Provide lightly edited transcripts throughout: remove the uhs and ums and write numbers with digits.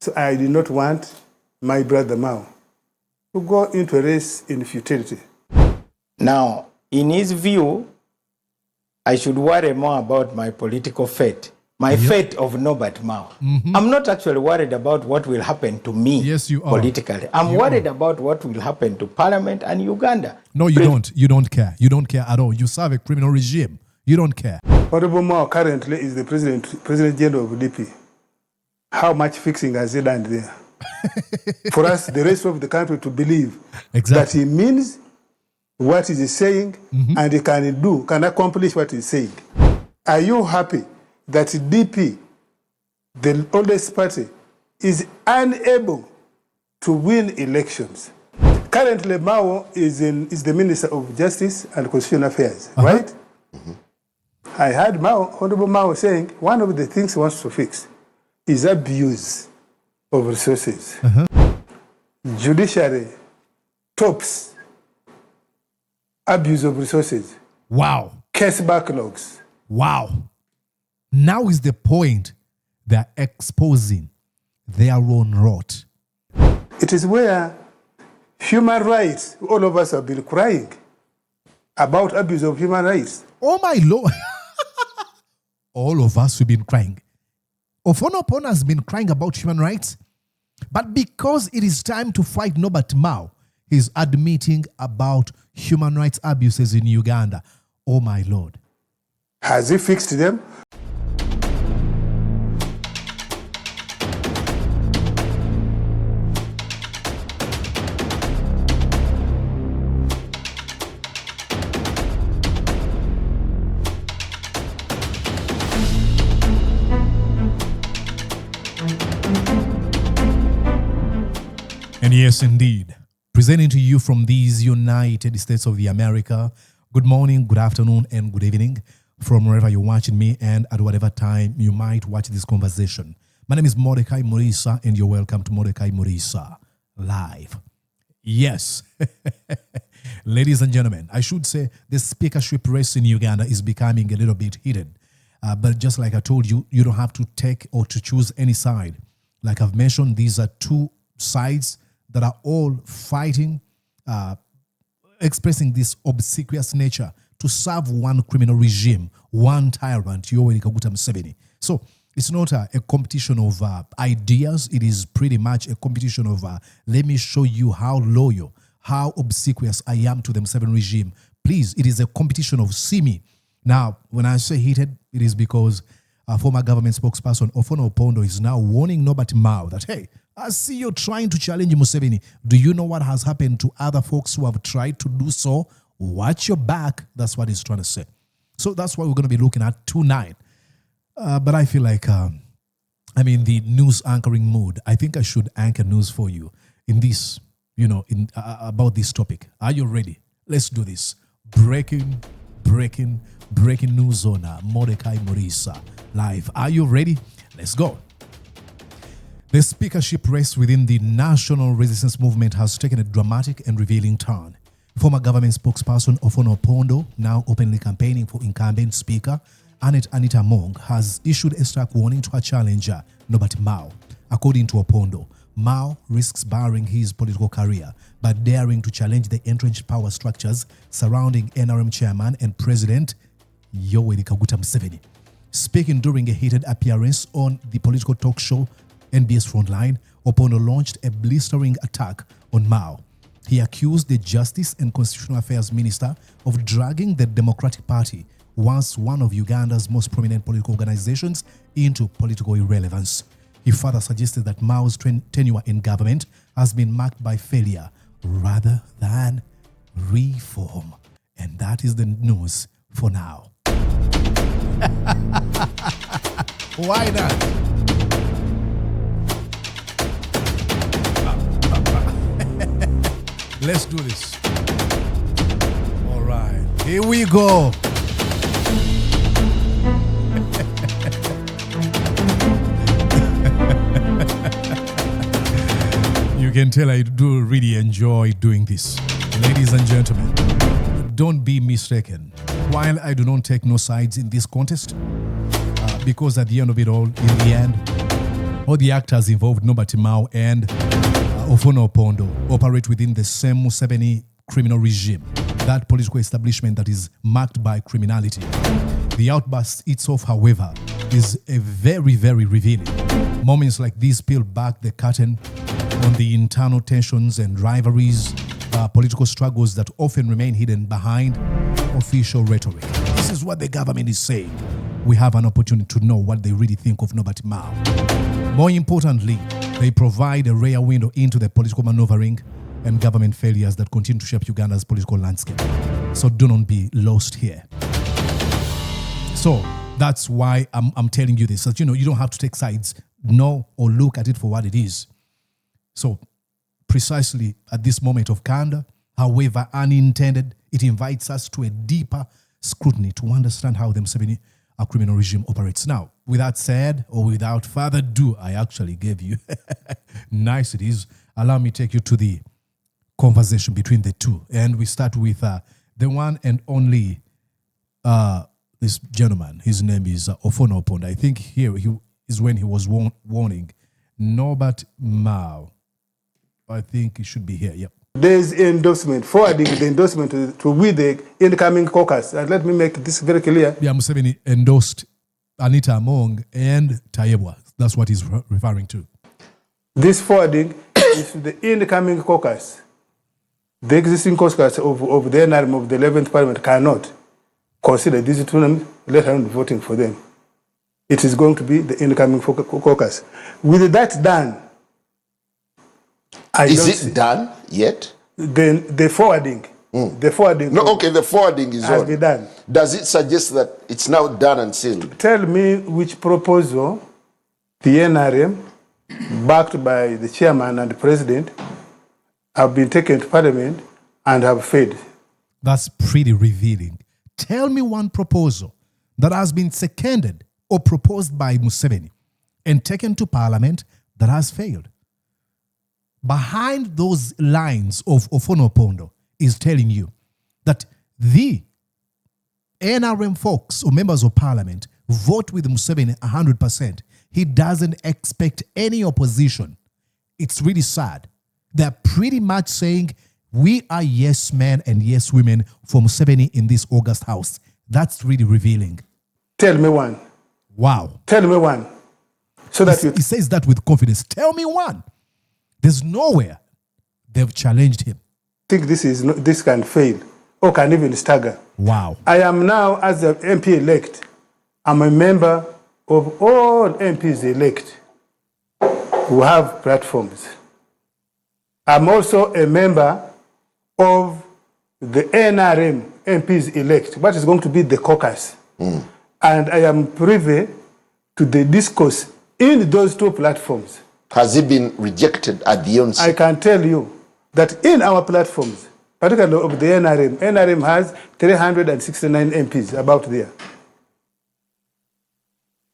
So I did not want my brother Mao to go into a race in futility. Now, in his view, I should worry more about my political fate, my fate of Norbert Mao. I'm not actually worried about what will happen to me politically. I'm worried about what will happen to Parliament and Uganda. No, you don't. You don't care. You don't care at all. You serve a criminal regime. You don't care. Honorable Mao currently is the President General of DP. How much fixing has he done there? For us, the rest of the country to believe that he means what he is saying and he can accomplish what he's saying. Are you happy that DP, the oldest party, is unable to win elections? Currently, Mao is the Minister of Justice and Constitutional Affairs, right? I heard Honorable Mao saying one of the things he wants to fix is abuse of resources. Judiciary tops abuse of resources. Wow. Case backlogs. Wow. Now is the point they're exposing their own rot. It is where human rights, all of us have been crying about abuse of human rights. Oh my Lord. All of us have been crying. Ofwono Opondo has been crying about human rights, but because it is time to fight Norbert Mao, he's admitting about human rights abuses in Uganda. Oh my Lord. Has he fixed them? And yes, indeed, presenting to you from these United States of America, good morning, good afternoon, and good evening from wherever you're watching me and at whatever time you might watch this conversation. My name is Mordecai Murisa, and you're welcome to Mordecai Murisa Live. Yes, ladies and gentlemen, I should say the speakership race in Uganda is becoming a little bit heated. But just like I told you, you don't have to take or to choose any side. Like I've mentioned, these are two sides that are all fighting, expressing this obsequious nature to serve one criminal regime, one tyrant, Yoweri Museveni. So it's not a competition of ideas. It is pretty much a competition of let me show you how loyal, how obsequious I am to the Museveni regime. Please, it is a competition of see me. Now, when I say heated, it is because former government spokesperson Ofwono Opondo is now warning Norbert Mao that, hey, I see you trying to challenge Museveni. Do you know what has happened to other folks who have tried to do so? Watch your back. That's what he's trying to say. So that's what we're going to be looking at tonight. But I feel like I'm in the news anchoring mood. I think I should anchor news for you in this, about this topic. Are you ready? Let's do this. Breaking news on Mordecai Murisa Live. Are you ready? Let's go. The speakership race within the National Resistance Movement has taken a dramatic and revealing turn. Former government spokesperson Ofwono Opondo, now openly campaigning for incumbent Speaker Anita Annet Among, has issued a stark warning to her challenger, Norbert Mao. According to Opondo, Mao risks barring his political career by daring to challenge the entrenched power structures surrounding NRM chairman and President Yoweri Museveni. Speaking during a heated appearance on the political talk show NBS Frontline, Opondo launched a blistering attack on Mao. He accused the Justice and Constitutional Affairs Minister of dragging the Democratic Party, once one of Uganda's most prominent political organizations, into political irrelevance. He further suggested that Mao's tenure in government has been marked by failure rather than reform. And that is the news for now. Why not? Let's do this. All right, here we go. You can tell I do really enjoy doing this. Ladies and gentlemen, don't be mistaken. While I do not take no sides in this contest, because at the end of it all, in the end, All the actors involved, Norbert Mao and Ofwono Opondo, operate within the same Museveni criminal regime, that political establishment that is marked by criminality. The outburst itself, however, is a very, very revealing. Moments like these peel back the curtain on the internal tensions and rivalries, political struggles that often remain hidden behind official rhetoric. This is what the government is saying. We have an opportunity to know what they really think of Norbert Mao. More importantly, they provide a rare window into the political maneuvering and government failures that continue to shape Uganda's political landscape. So do not be lost here. So that's why I'm telling you this, that you don't have to take sides, know or look at it for what it is. So precisely at this moment of candor, however unintended, it invites us to a deeper scrutiny to understand how the Museveni criminal regime operates. Now, with that said, or without further ado, I actually gave you nice it is. Allow me to take you to the conversation between the two. And we start with the one and only this gentleman. His name is Ofwono Opondo. I think here he is when he was warning Norbert Mao. I think it should be here. Yep. There's endorsement, forwarding the endorsement to with the incoming caucus. And let me make this very clear. Yeah, Museveni endorsed Anita Among and Tayebwa. That's what he's referring to. This forwarding is to the incoming caucus. The existing caucus of the NRM of the 11th Parliament cannot consider these two names, let alone voting for them. It is going to be the incoming caucus. With that done, is it done yet? The forwarding. The forwarding. No, okay, the forwarding is has on. been done. Does it suggest that it's now done and sealed? Tell me which proposal the NRM, backed by the chairman and the president, have been taken to Parliament and have failed. That's pretty revealing. Tell me one proposal that has been seconded or proposed by Museveni and taken to Parliament that has failed. Behind those lines of Ofwono Opondo is telling you that the NRM folks or members of Parliament vote with Museveni 100%. He doesn't expect any opposition. It's really sad. They're pretty much saying, we are yes men and yes women for Museveni in this August House. That's really revealing. Tell me one. Wow. Tell me one. So that He says that with confidence. Tell me one. There's nowhere they've challenged him. Think this can fail or can even stagger. Wow. I am now, as the MP elect, I'm a member of all MPs elect who have platforms. I'm also a member of the NRM MPs elect, what is going to be the caucus. And I am privy to the discourse in those two platforms. Has it been rejected at the onset? I can tell you that in our platforms, particularly of the NRM has 369 MPs about there.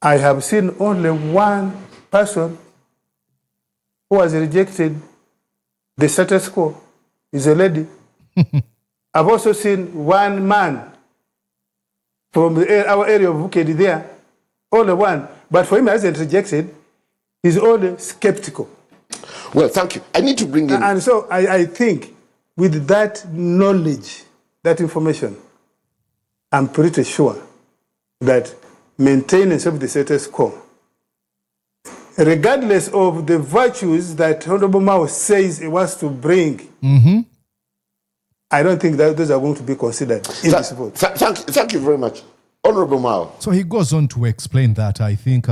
I have seen only one person who has rejected the status quo. Is a lady. I've also seen one man from our area of Bukedi there, only one. But for him, he hasn't rejected. He's only skeptical. Well, thank you. I need to bring in... And so I think with that knowledge, that information, I'm pretty sure that maintenance of the status quo, regardless of the virtues that Honorable Mao says he wants to bring, I don't think that those are going to be considered in this vote. Thank you very much. Honorable Mao. So he goes on to explain that. I think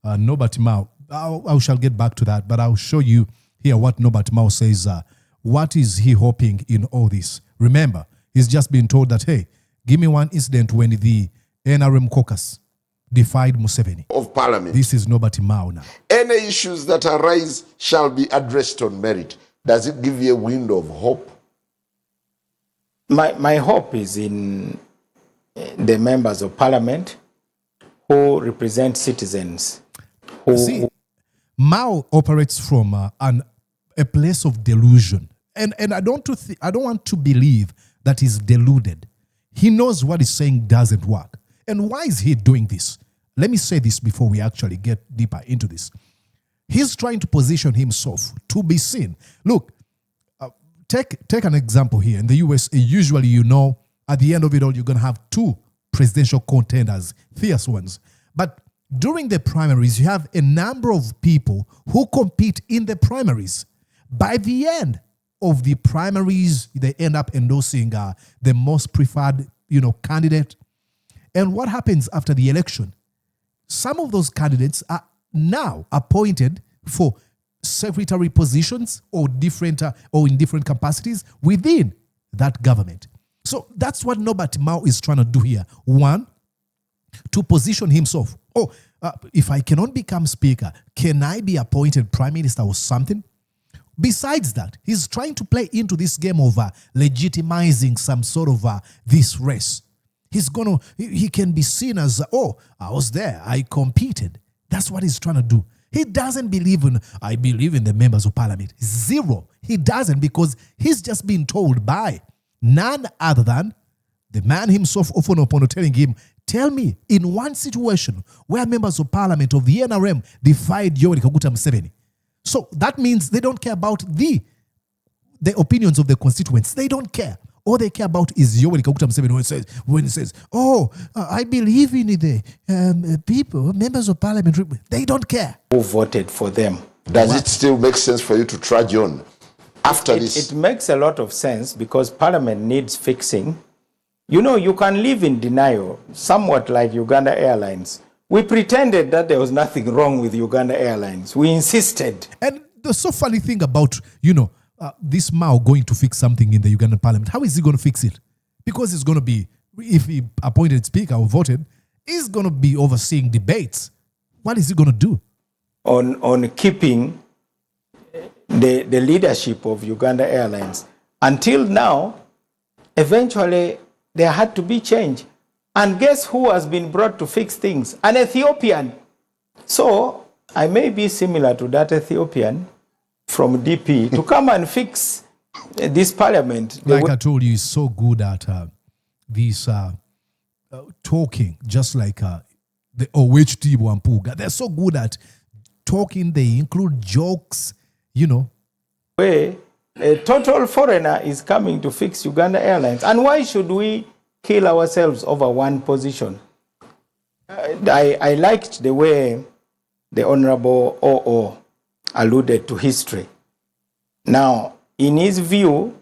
Norbert Mao, I shall get back to that, but I'll show you here what Norbert Mao says. What is he hoping in all this? Remember, he's just been told that, hey, give me one incident when the NRM caucus defied Museveni. Of Parliament. This is Norbert Mao now. Any issues that arise shall be addressed on merit. Does it give you a window of hope? My hope is in the members of Parliament who represent citizens. See, Mao operates from a place of delusion. And I don't want to believe that he's deluded. He knows what he's saying doesn't work. And why is he doing this? Let me say this before we actually get deeper into this. He's trying to position himself to be seen. Look, take an example here. In the US, usually, you know, at the end of it all, you're going to have two presidential contenders, fierce ones. But during the primaries, you have a number of people who compete in the primaries. By the end of the primaries, they end up endorsing the most preferred, candidate. And what happens after the election? Some of those candidates are now appointed for secretary positions or in different capacities within that government. So that's what Norbert Mao is trying to do here. One, to position himself. If I cannot become speaker, can I be appointed prime minister or something? Besides that, he's trying to play into this game of legitimizing some sort of this race. He can be seen as, I was there, I competed. That's what he's trying to do. He doesn't believe I believe in the members of parliament. Zero. He doesn't, because he's just been told by none other than the man himself, Ofwono Opondo, telling him, tell me, in one situation where members of parliament of the NRM defied Yoweri Museveni. So that means they don't care about the opinions of the constituents. They don't care. All they care about is Yoweri Museveni when he says, I believe in the people, members of parliament. They don't care. Who voted for them? Does it still make sense for you to trudge on after this? It makes a lot of sense, because parliament needs fixing. You can live in denial, somewhat like Uganda Airlines. We pretended that there was nothing wrong with Uganda Airlines. We insisted. And the so funny thing about, this Mao going to fix something in the Ugandan parliament, how is he going to fix it? Because it's going to be, if he appointed speaker or voted, he's going to be overseeing debates. What is he going to do? On keeping the leadership of Uganda Airlines. Until now, eventually, there had to be change. And guess who has been brought to fix things? An Ethiopian. So I may be similar to that Ethiopian from DP to come and fix this parliament. Like I told you, he's so good at this talking, just like the OHT Wampuga. They're so good at talking. They include jokes, Where a total foreigner is coming to fix Uganda Airlines. And why should we kill ourselves over one position? I liked the way the Honorable O.O. alluded to history. Now, in his view,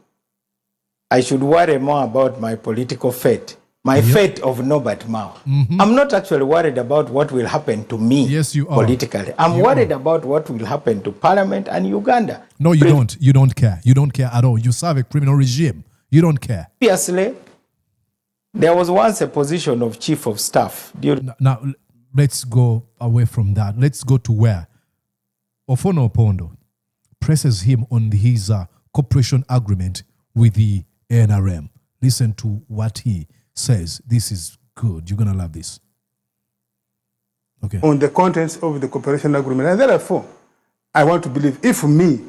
I should worry more about my political fate, fate of Norbert Mao. I'm not actually worried about what will happen to me. Yes, you are. Politically. I'm worried about what will happen to Parliament and Uganda. No, you don't. You don't care. You don't care at all. You serve a criminal regime. You don't care. Obviously, there was once a position of chief of staff. Now, let's go away from that. Let's go to where Ofwono Opondo presses him on his cooperation agreement with the NRM. Listen to what he says. This is good. You're going to love this. Okay. On the contents of the cooperation agreement. And therefore, I want to believe, if me,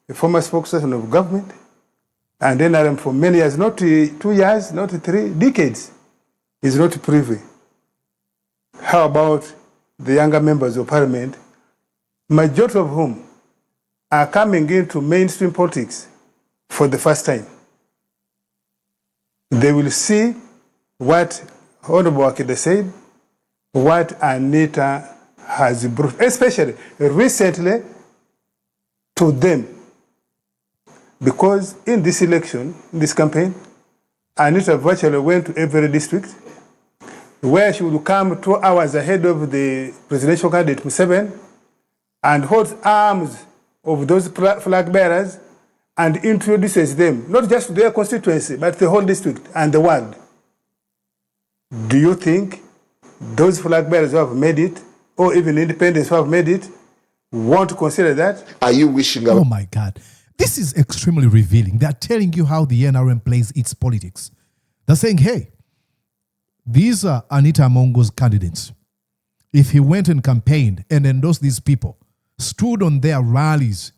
a former spokesperson of government, and NRM for many years, not 2 years, not 3 decades, is not privy. How about the younger members of parliament, majority of whom are coming into mainstream politics for the first time? They will see what Honorable Akede said, what Anita has brought, especially recently, to them. Because in this election, this campaign, Anita virtually went to every district, where she would come 2 hours ahead of the presidential candidate Museveni and hold arms of those flag bearers and introduces them, not just to their constituency, but the whole district and the world. Do you think those flag bearers who have made it, or even independents who have made it, want to consider that? Are you wishing? Oh my God. This is extremely revealing. They're telling you how the NRM plays its politics. They're saying, hey, these are Anita Among's candidates. If he went and campaigned and endorsed these people, stood on their rallies,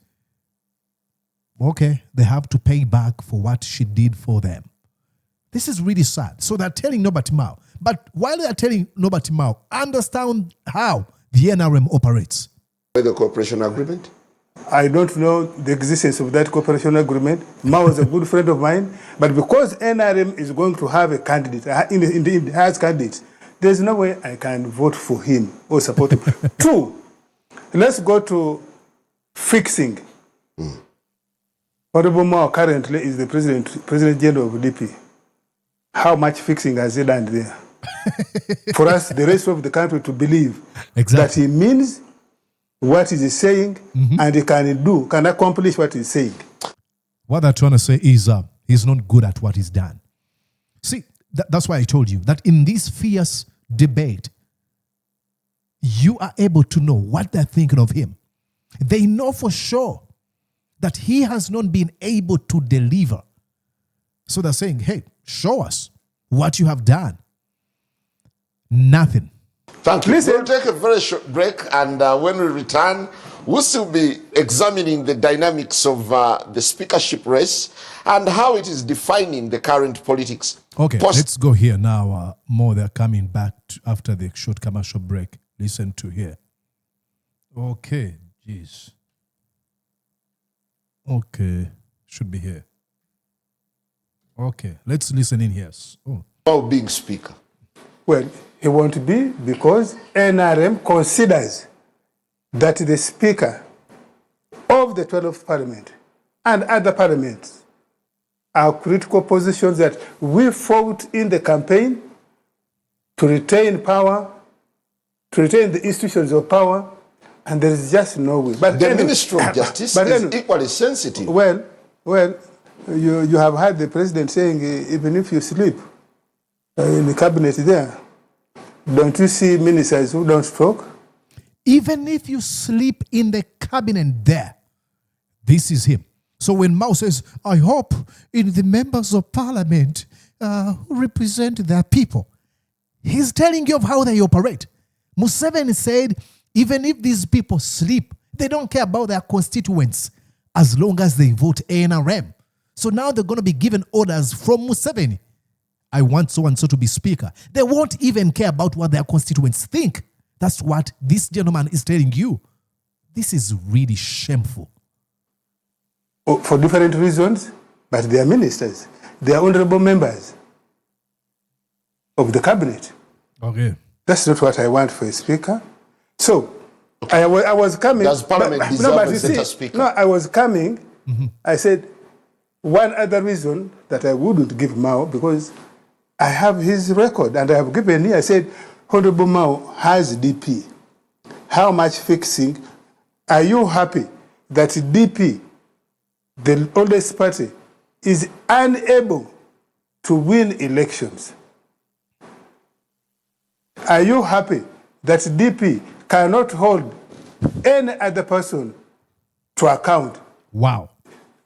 okay, they have to pay back for what she did for them. This is really sad. So they're telling Norbert Mao. But while they're telling Norbert Mao, understand how the NRM operates. With the cooperation agreement? I don't know the existence of that cooperation agreement. Mao was a good friend of mine, but because NRM is going to have a candidate, indeed has candidates, there's no way I can vote for him or support him. Two, let's go to fixing. Honorable Mao currently is the President General of DP. How much fixing has he done there? For us, the rest of the country to believe that he means what he's saying and he can accomplish what he's saying. What they're trying to say is he's not good at what he's done. See, that's why I told you that in this fierce debate, you are able to know what they're thinking of him. They know for sure that he has not been able to deliver. So they're saying, hey, show us what you have done. Nothing. Thank you. We'll take a very short break, and when we return, we'll still be examining the dynamics of the speakership race and how it is defining the current politics. Okay, let's go here now. More, they're coming back after the short commercial break. Listen to here. Okay, jeez. Okay, should be here. Okay, let's listen in here. Oh, being speaker. Well, he won't be because NRM considers that the Speaker of the 12th Parliament and other parliaments are critical positions that we fought in the campaign to retain power, to retain the institutions of power, and there is just no way. But the Ministry of Justice is equally sensitive. Well, you have heard the President saying, even if you sleep in the cabinet there, don't you see ministers who don't talk? Even if you sleep in the cabinet there, this is him. So when Mao says, I hope in the members of parliament who represent their people, he's telling you of how they operate. Museveni said, even if these people sleep, they don't care about their constituents as long as they vote NRM. So now they're going to be given orders from Museveni. I want so-and-so to be speaker. They won't even care about what their constituents think. That's what this gentleman is telling you. This is really shameful. For different reasons, but they are ministers. They are honorable members of the cabinet. Okay. That's not what I want for a speaker. So, I was coming. Does Parliament deserve a better speaker? No, I was coming. I said, one other reason that I wouldn't give Mao, because I have his record, and I have given here. I said, Honorable Mao has DP. How much fixing? Are you happy that DP, the oldest party, is unable to win elections? Are you happy that DP cannot hold any other person to account? Wow.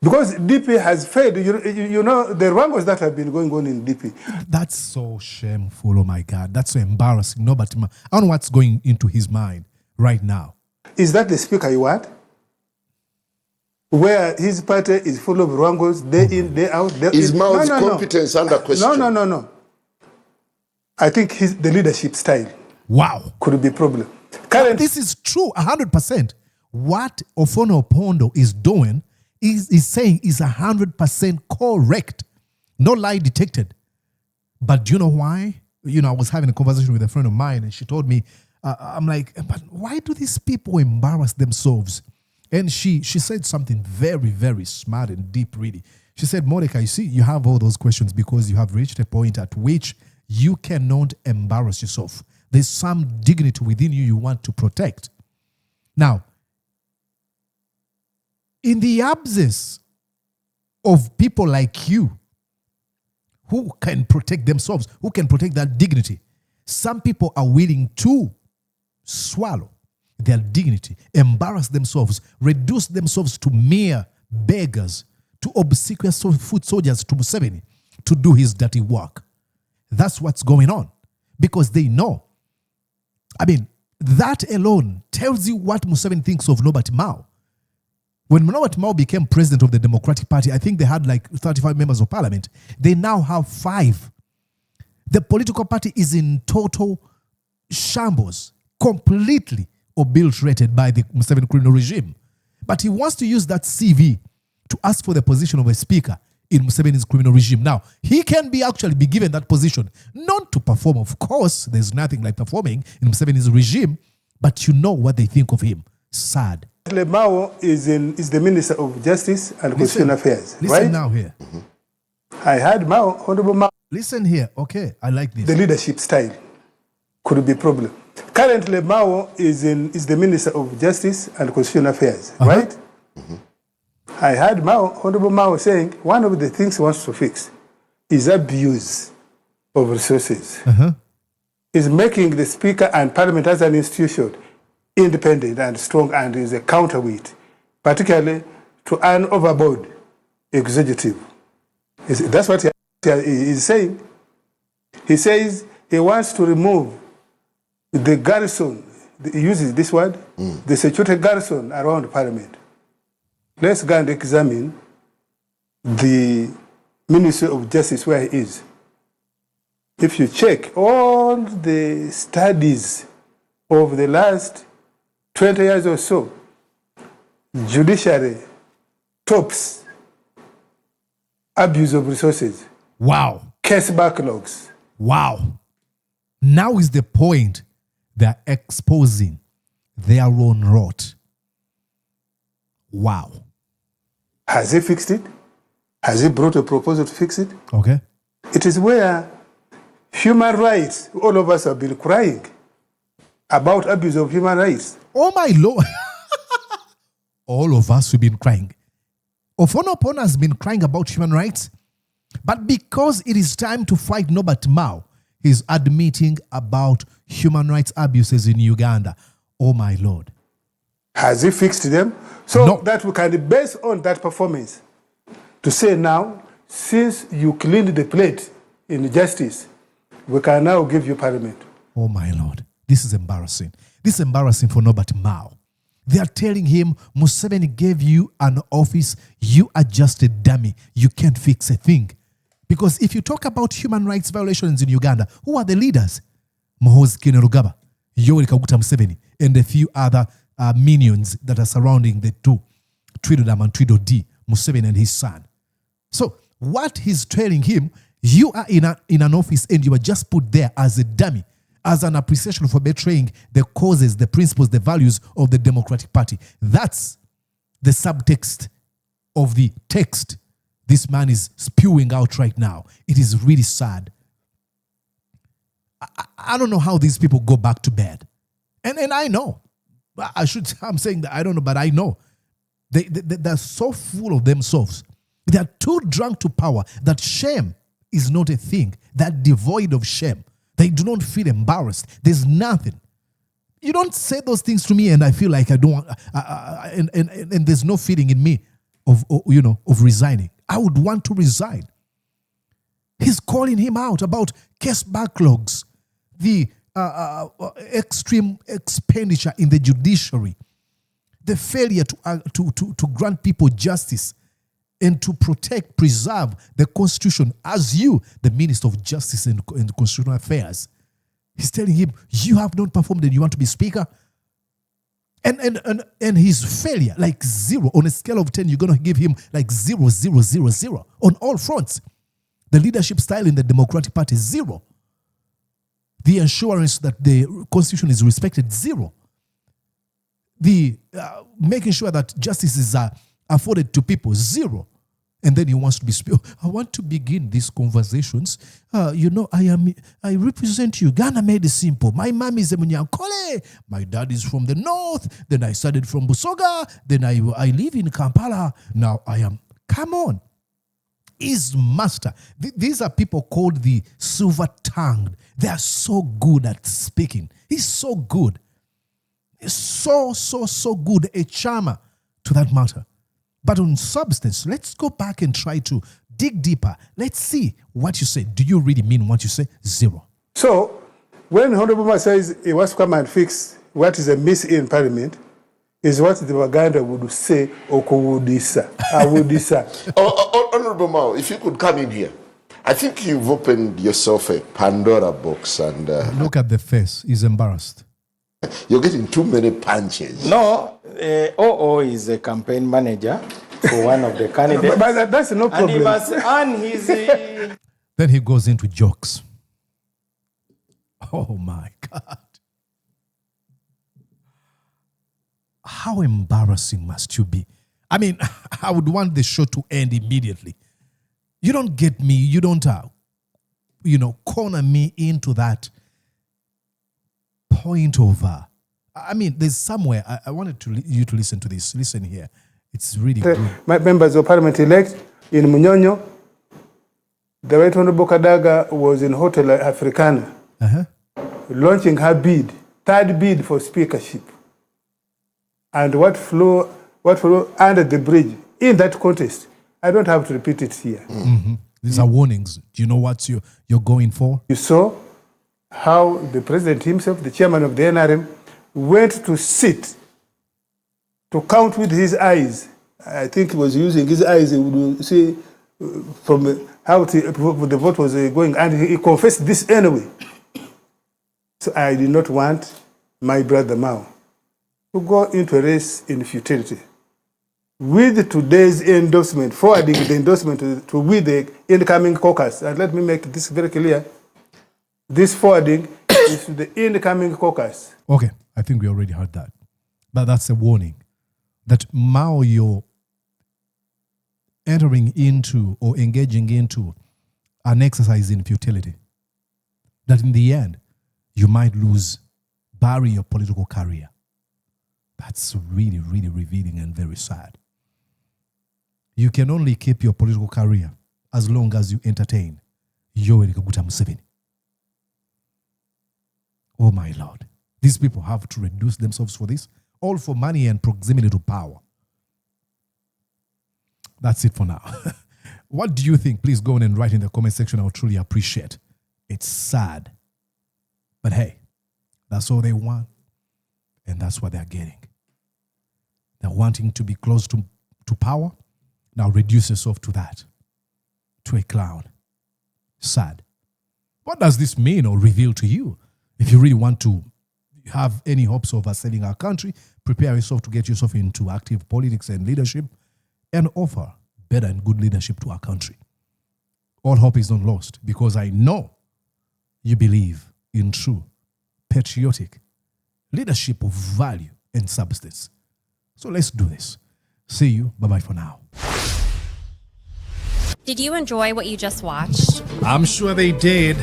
Because DP has failed. You know, the wrangles that have been going on in DP. That's so shameful. Oh, my God. That's so embarrassing. Norbert Mao. I don't know what's going into his mind right now. Is that the speaker you want? Where his party is full of wrangles, day in, day out. Is Mao's competence under question? No. I think the leadership style could be a problem. This is true, 100%. What Ofwono Opondo is doing is saying is 100% correct. No lie detected. But do you know why? You know, I was having a conversation with a friend of mine and she told me, I'm like, but why do these people embarrass themselves? And she said something very, very smart and deep, really. She said, Mordecai, you see, you have all those questions because you have reached a point at which you cannot embarrass yourself. There's some dignity within you want to protect. Now, in the absence of people like you who can protect themselves, who can protect that dignity, some people are willing to swallow their dignity, embarrass themselves, reduce themselves to mere beggars, to obsequious foot soldiers to Museveni to do his dirty work. That's what's going on because they know. I mean, that alone tells you what Museveni thinks of Norbert Mao. When Norbert Mao became president of the Democratic Party, I think they had like 35 members of parliament. They now have 5. The political party is in total shambles, completely obliterated by the Museveni criminal regime. But he wants to use that CV to ask for the position of a speaker in Museveni's criminal regime. Now, he can actually be given that position, not to perform, of course. There's nothing like performing in Museveni's regime, but you know what they think of him. Sad. Mao is the Minister of Justice and Constitutional Affairs, listen right? now here. I had Mao, Honorable Mao. Listen here. Okay, I like this. The leadership style could be a problem. Currently, Mao is the Minister of Justice and Constitutional Affairs, right? I had Mao, Honorable Mao, saying one of the things he wants to fix is abuse of resources. Is making the Speaker and Parliament as an institution independent and strong and is a counterweight, particularly to an overboard executive. That's what he is saying. He says he wants to remove the garrison, he uses this word, the security garrison around Parliament. Let's go and examine the Ministry of Justice where he is. If you check all the studies of the last 20 years or so, judiciary tops abuse of resources. Wow. Case backlogs. Wow. Now is the point they're exposing their own rot. Wow. Has he fixed it? Has he brought a proposal to fix it? Okay. It is where human rights, all of us have been crying about abuse of human rights. Oh my Lord. All of us have been crying. Ofwono Opondo has been crying about human rights, but because it is time to fight Norbert Mao, he's admitting about human rights abuses in Uganda. Oh my Lord. Has he fixed them? So No. that we can base on that performance to say now, since you cleaned the plate in justice, we can now give you parliament. Oh my Lord. This is embarrassing. This is embarrassing for Norbert Mao. They are telling him, Museveni gave you an office, you are just a dummy. You can't fix a thing. Because if you talk about human rights violations in Uganda, who are the leaders? Muhoozi Kainerugaba, Yoweri Kaguta Museveni, and a few other minions that are surrounding the two, Tweedledum and Tweedledee, Museveni and his son. So what he's telling him, you are in an office and you are just put there as a dummy, as an appreciation for betraying the causes, the principles, the values of the Democratic Party. That's the subtext of the text this man is spewing out right now. It is really sad. I don't know how these people go back to bed. And I know. I'm saying that I don't know, but I know. They're so full of themselves. They are too drunk to power that shame is not a thing. They're devoid of shame. They do not feel embarrassed. There's nothing. You don't say those things to me and I feel like I don't want, and there's no feeling in me of resigning. I would want to resign. He's calling him out about case backlogs, the extreme expenditure in the judiciary, the failure to grant people justice and to protect, preserve the Constitution as you, the Minister of Justice and Constitutional Affairs. He's telling him, you have not performed and you want to be Speaker? And his failure, like 0, on a scale of 10, you're going to give him like 0, 0, 0, 0 on all fronts. The leadership style in the Democratic Party, 0. The assurance that the Constitution is respected, 0. The making sure that justice is afforded to people, 0. And then he wants to be speaker. I want to begin these conversations. I represent Uganda made it simple. My mom is a Munyankole. My dad is from the north. Then I studied from Busoga. Then I live in Kampala. Now I am. Come on. His master. These are people called the silver-tongued. They are so good at speaking. He's so good. He's so good. A charmer to that matter. But on substance, let's go back and try to dig deeper. Let's see what you say. Do you really mean what you say? 0. So, when Honorable Mao says he wants to come and fix what is a miss in Parliament, is what the Waganda would say, Okowudisa, Awudisa. Honorable Mao, if you could come in here. I think you've opened yourself a Pandora box and... Look at the face. He's embarrassed. You're getting too many punches. No, OO is a campaign manager for one of the candidates. But that's no problem. And he must earn his... Then he goes into jokes. Oh my God. How embarrassing must you be? I mean, I would want the show to end immediately. You don't get me. You don't, corner me into that point of, I mean, there's somewhere, I wanted you to listen to this. Listen here. It's really good. My members of parliament elect in Munyonyo, the Right Honorable Kadaga was in Hotel Africana, launching her bid, third bid for speakership. And what flew under the bridge in that contest, I don't have to repeat it here. Mm-hmm. These are warnings. Do you know what you're going for? You saw how the president himself, the chairman of the NRM, went to sit to count with his eyes. I think he was using his eyes. He would see from how the vote was going, and he confessed this anyway. So I did not want my brother Mao to go into a race in futility. With today's endorsement, forwarding the endorsement to with the incoming caucus, and let me make this very clear, this forwarding is to the incoming caucus. Okay, I think we already heard that. But that's a warning that Mao, you're entering into or engaging into an exercise in futility. That in the end, you might bury your political career. That's really, really revealing and very sad. You can only keep your political career as long as you entertain Yoweri Museveni. Oh my Lord. These people have to reduce themselves for this, all for money and proximity to power. That's it for now. What do you think? Please go on and write in the comment section. I would truly appreciate. It's sad. But hey, that's all they want. And that's what they're getting. They're wanting to be close to power. Now reduce yourself to that. To a clown. Sad. What does this mean or reveal to you? If you really want to have any hopes of ascending our country, prepare yourself to get yourself into active politics and leadership and offer better and good leadership to our country. All hope is not lost because I know you believe in true, patriotic leadership of value and substance. So let's do this. See you. Bye-bye for now. Did you enjoy what you just watched? I'm sure they did.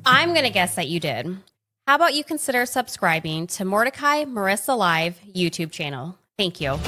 I'm going to guess that you did. How about you consider subscribing to Mordecai Marissa Live YouTube channel? Thank you.